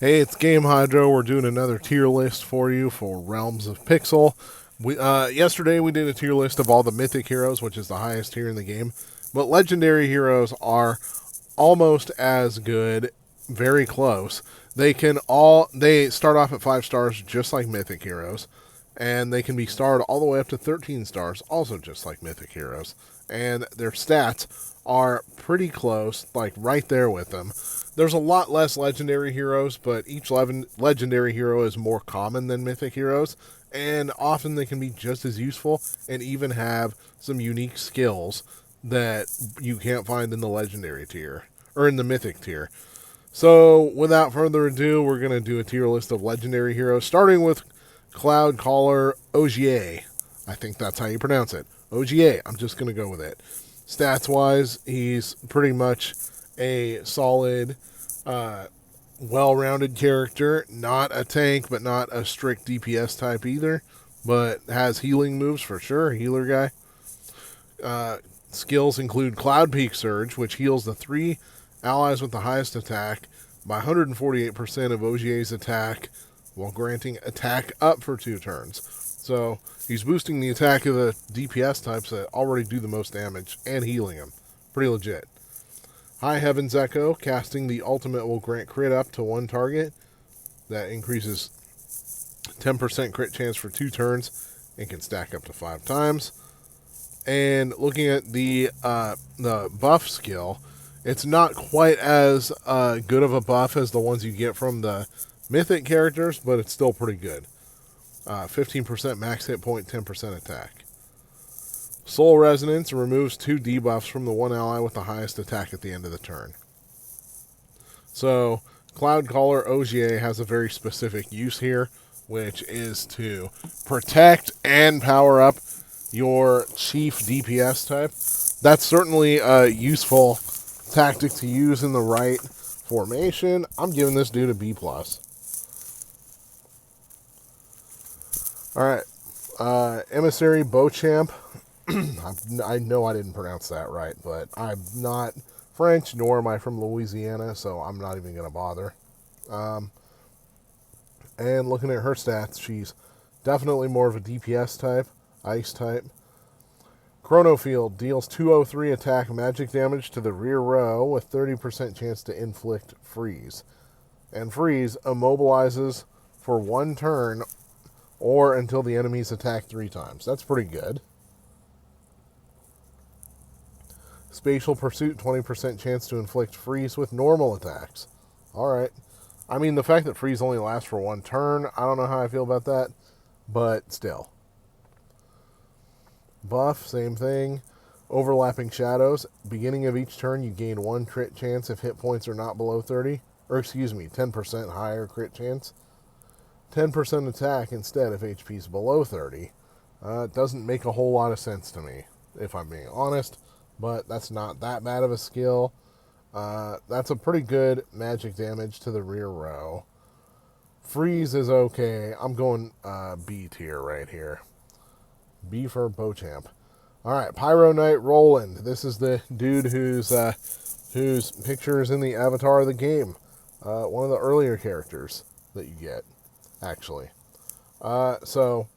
Hey, it's Game Hydro. We're doing another tier list for you for Realms of Pixel. Yesterday we did a tier list of all the mythic heroes, which is the highest tier in the game. But legendary heroes are almost as good, very close. They start off at 5 stars just like mythic heroes, and they can be starred all the way up to 13 stars, also just like mythic heroes. And their stats are pretty close, like right there with them. There's a lot less legendary heroes, but each legendary hero is more common than mythic heroes, and often they can be just as useful and even have some unique skills that you can't find in the legendary tier or in the mythic tier. So, without further ado, we're going to do a tier list of legendary heroes, starting with Cloud Caller Ogier. I think that's how you pronounce it. Ogier. I'm just going to go with it. Stats wise, he's pretty much a solid, well rounded character. Not a tank, but not a strict DPS type either. But has healing moves for sure. Healer guy. Skills include Cloud Peak Surge, which heals the 3 allies with the highest attack by 148% of Ogier's attack while granting attack up for 2 turns. So he's boosting the attack of the DPS types that already do the most damage and healing them. Pretty legit. High Heaven's Echo, casting the ultimate will grant crit up to 1 target. That increases 10% crit chance for 2 turns and can stack up to 5 times. And looking at the buff skill, it's not quite as good of a buff as the ones you get from the mythic characters, but it's still pretty good. 15% max hit point, 10% attack. Soul Resonance removes 2 debuffs from the 1 ally with the highest attack at the end of the turn. So, Cloud Caller Ogier has a very specific use here, which is to protect and power up your chief DPS type. That's certainly a useful tactic to use in the right formation. I'm giving this dude a B+. Alright, Emissary Beauchamp. I know I didn't pronounce that right, but I'm not French, nor am I from Louisiana, so I'm not even going to bother. And looking at her stats, she's definitely more of a DPS type, ice type. Chronofield deals 203 attack magic damage to the rear row with 30% chance to inflict freeze. And freeze immobilizes for 1 turn or until the enemy's attack 3 times. That's pretty good. Spatial Pursuit, 20% chance to inflict freeze with normal attacks. Alright. I mean, the fact that freeze only lasts for 1 turn, I don't know how I feel about that, but still. Buff, same thing. Overlapping Shadows. Beginning of each turn, you gain 1 crit chance if hit points are not below 30. Or, 10% higher crit chance. 10% attack instead if HP is below 30. It doesn't make a whole lot of sense to me, if I'm being honest. But that's not that bad of a skill. That's a pretty good magic damage to the rear row. Freeze is okay. I'm going B tier right here. B for Beauchamp. Alright, Pyro Knight Roland. This is the dude whose picture is in the avatar of the game. One of the earlier characters that you get, actually. So,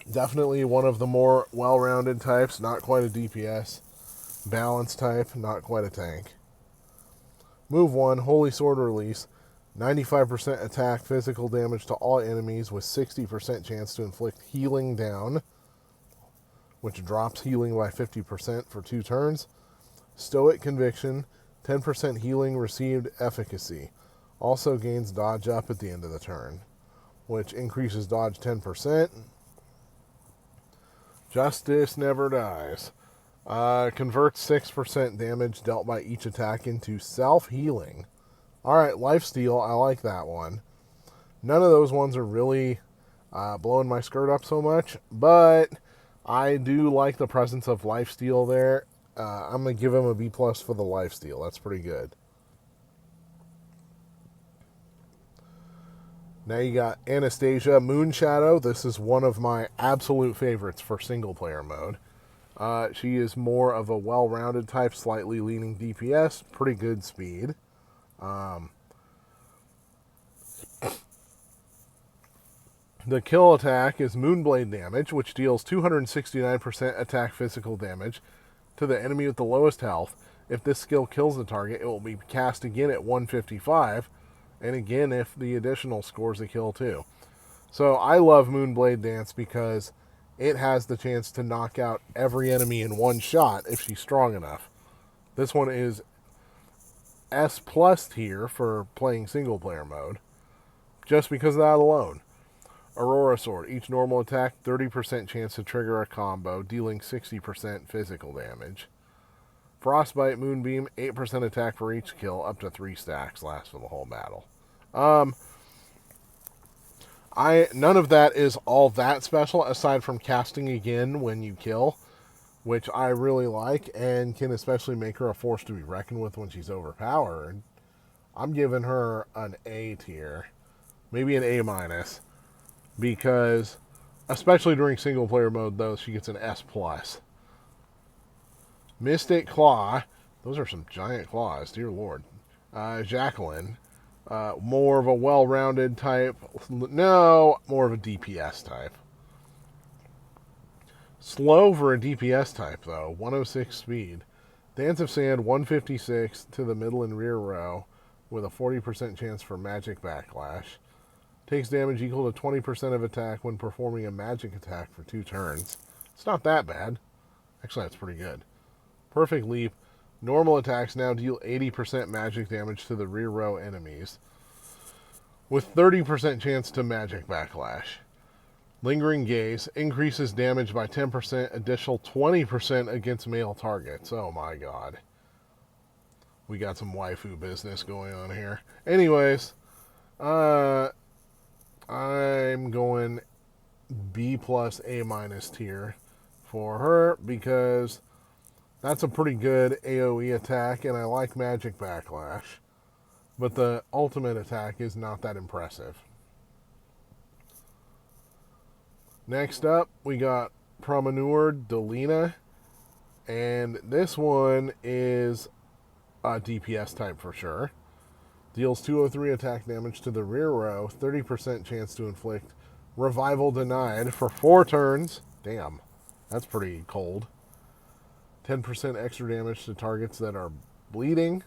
definitely one of the more well-rounded types. Not quite a DPS. Balance type, not quite a tank. Move 1, Holy Sword Release. 95% attack physical damage to all enemies with 60% chance to inflict healing down, which drops healing by 50% for 2 turns. Stoic Conviction, 10% healing received efficacy. Also gains dodge up at the end of the turn, which increases dodge 10%. Justice Never Dies. Converts 6% damage dealt by each attack into self-healing. Alright, Lifesteal, I like that one. None of those ones are really blowing my skirt up so much, but I do like the presence of Lifesteal there. I'm going to give him a B+ for the Lifesteal. That's pretty good. Now you got Anastasia Moonshadow. This is one of my absolute favorites for single-player mode. She is more of a well-rounded type, slightly leaning DPS, pretty good speed. The kill attack is Moonblade damage, which deals 269% attack physical damage to the enemy with the lowest health. If this skill kills the target, it will be cast again at 155, and again if the additional scores a kill too. So I love Moonblade Dance because it has the chance to knock out every enemy in one shot if she's strong enough. This one is S plus tier for playing single player mode, just because of that alone. Aurora Sword. Each normal attack, 30% chance to trigger a combo, dealing 60% physical damage. Frostbite Moonbeam, 8% attack for each kill, up to 3 stacks, lasts for the whole battle. None of that is all that special, aside from casting again when you kill, which I really like, and can especially make her a force to be reckoned with when she's overpowered. I'm giving her an A tier, maybe an A minus, because especially during single player mode, though, she gets an S plus. Mystic Claw, those are some giant claws, dear lord. Jacqueline, more of a well-rounded type. No, more of a DPS type. Slow for a DPS type, though. 106 speed. Dance of Sand, 156 to the middle and rear row, with a 40% chance for magic backlash. Takes damage equal to 20% of attack when performing a magic attack for 2 turns. It's not that bad. Actually, that's pretty good. Perfect Leap. Normal attacks now deal 80% magic damage to the rear row enemies, with 30% chance to magic backlash. Lingering Gaze increases damage by 10%, additional 20% against male targets. Oh my god. We got some waifu business going on here. Anyways, I'm going B plus A minus tier for her because that's a pretty good AoE attack, and I like magic backlash. But the ultimate attack is not that impressive. Next up, we got Promeneur Delina, and this one is a DPS type for sure. Deals 203 attack damage to the rear row, 30% chance to inflict Revival Denied for 4 turns. Damn, that's pretty cold. 10% extra damage to targets that are bleeding.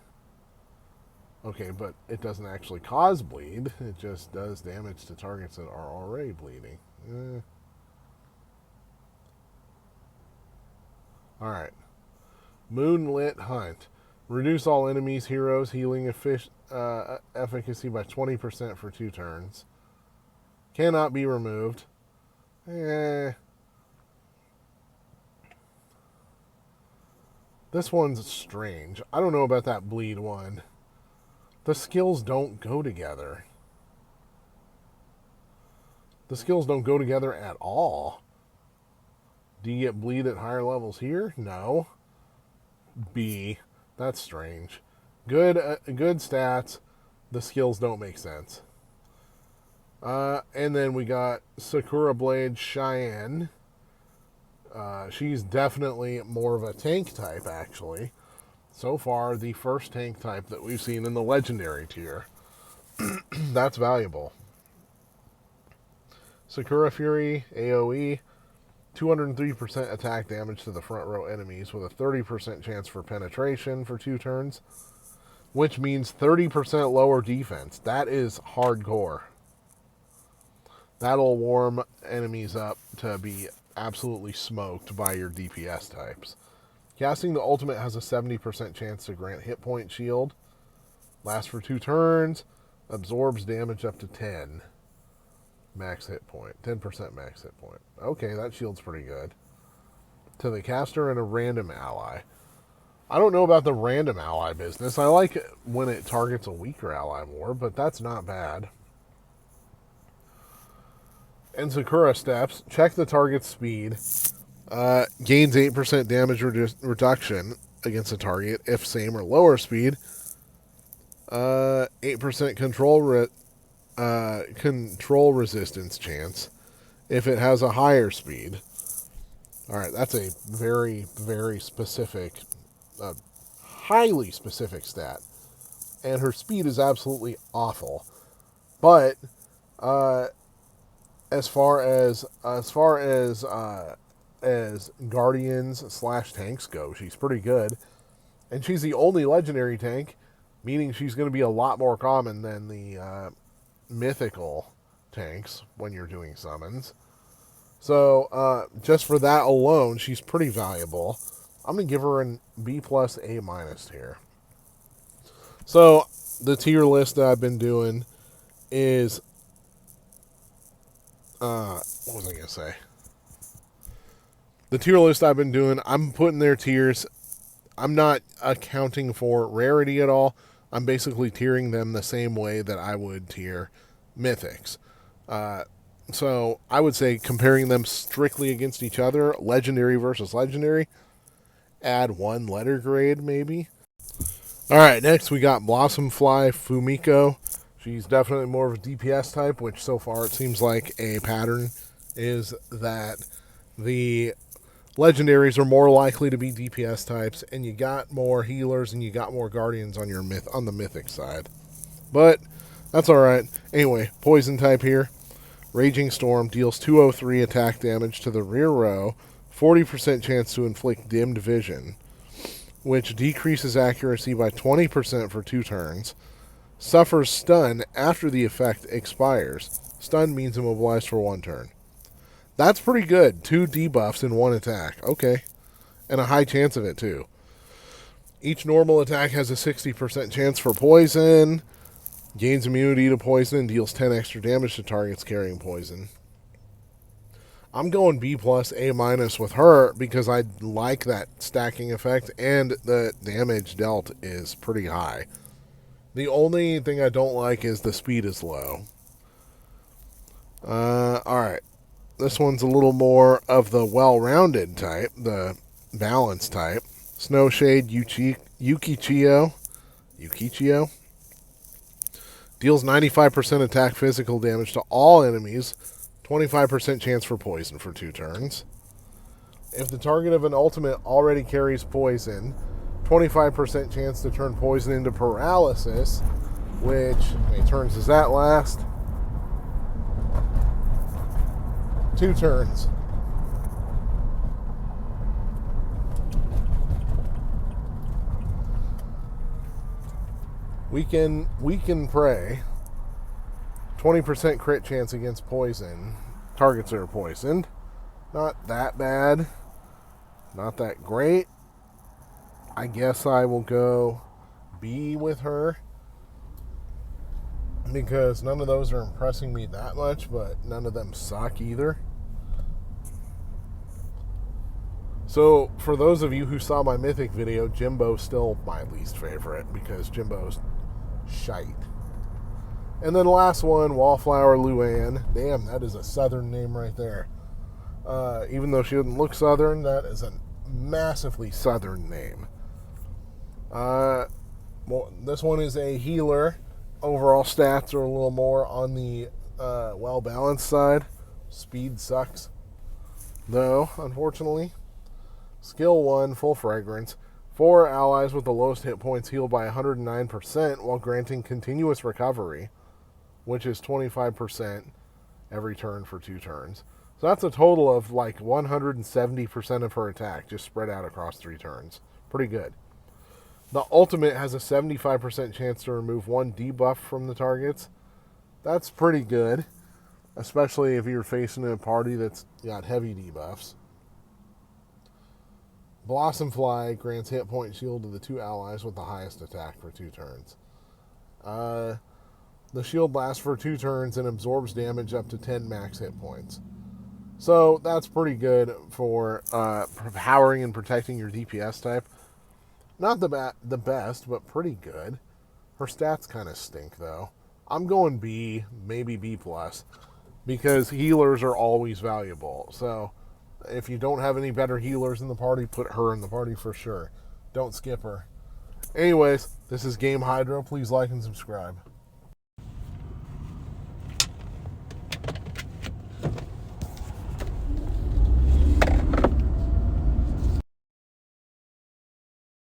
Okay, but it doesn't actually cause bleed. It just does damage to targets that are already bleeding. Alright. Moonlit Hunt. Reduce all enemies, heroes, healing efficacy by 20% for 2 turns. Cannot be removed. This one's strange. I don't know about that bleed one. The skills don't go together. The skills don't go together at all. Do you get bleed at higher levels here? No. B. That's strange. Good stats. The skills don't make sense. And then we got Sakura Blade Cheyenne. She's definitely more of a tank type, actually. So far, the first tank type that we've seen in the legendary tier. That's valuable. Sakura Fury, AoE, 203% attack damage to the front row enemies with a 30% chance for penetration for 2 turns, which means 30% lower defense. That is hardcore. That'll warm enemies up to be absolutely smoked by your DPS types. Casting the ultimate has a 70% chance to grant hit point shield. Lasts for 2 turns. Absorbs damage up to 10. Max hit point. 10% max hit point. Okay, that shield's pretty good. To the caster and a random ally. I don't know about the random ally business. I like it when it targets a weaker ally more, but that's not bad. And Sakura steps. Check the target's speed. Gains 8% damage reduction against a target if same or lower speed. 8% control resistance chance if it has a higher speed. Alright, that's a very, very specific, highly specific stat. And her speed is absolutely awful. But as guardians / tanks go, she's pretty good. And she's the only legendary tank, meaning she's going to be a lot more common than the mythical tanks when you're doing summons. So just for that alone, she's pretty valuable. I'm going to give her an B+, A- here. So the tier list that I've been doing is, what was I going to say? The tier list I've been doing, I'm putting their tiers. I'm not accounting for rarity at all. I'm basically tiering them the same way that I would tier mythics. So I would say comparing them strictly against each other, legendary versus legendary, add 1 letter grade maybe. All right, next we got Blossomfly Fumiko. She's definitely more of a DPS type, which so far it seems like a pattern is that the legendaries are more likely to be DPS types, and you got more healers and you got more guardians on your on the mythic side. But that's all right. Anyway, poison type here. Raging Storm deals 203 attack damage to the rear row, 40% chance to inflict dimmed vision, which decreases accuracy by 20% for 2 turns. Suffers stun after the effect expires. Stun means immobilized for 1 turn. That's pretty good. 2 debuffs in 1 attack. Okay. And a high chance of it, too. Each normal attack has a 60% chance for poison. Gains immunity to poison and deals 10 extra damage to targets carrying poison. I'm going B+, A- with her because I like that stacking effect, and the damage dealt is pretty high. The only thing I don't like is the speed is low. Alright. This one's a little more of the well-rounded type, the balanced type. Snowshade Yukichio. Deals 95% attack physical damage to all enemies, 25% chance for poison for 2 turns. If the target of an ultimate already carries poison, 25% chance to turn poison into paralysis, which, how many turns does that last? 2 turns. Weaken Prey. 20% crit chance against poison. Targets that are poisoned. Not that bad. Not that great. I guess I will go B with her, because none of those are impressing me that much, but none of them suck either. So, for those of you who saw my Mythic video, Jimbo's still my least favorite, because Jimbo's shite. And then last one, Wallflower Luann. Damn, that is a southern name right there. Even though she doesn't look southern, that is a massively southern name. This one is a healer. Overall stats are a little more on the well-balanced side. Speed sucks, though, unfortunately. Skill 1, Full Fragrance. 4 allies with the lowest hit points healed by 109% while granting continuous recovery, which is 25% every turn for 2 turns. So that's a total of like 170% of her attack just spread out across 3 turns. Pretty good. The ultimate has a 75% chance to remove 1 debuff from the targets. That's pretty good, especially if you're facing a party that's got heavy debuffs. Blossomfly grants hit point shield to the 2 allies with the highest attack for 2 turns. The shield lasts for 2 turns and absorbs damage up to 10 max hit points. So that's pretty good for powering and protecting your DPS type. Not the best, but pretty good. Her stats kind of stink, though. I'm going B, maybe B+, because healers are always valuable. So if you don't have any better healers in the party, put her in the party for sure. Don't skip her. Anyways, this is Game Hydro. Please like and subscribe.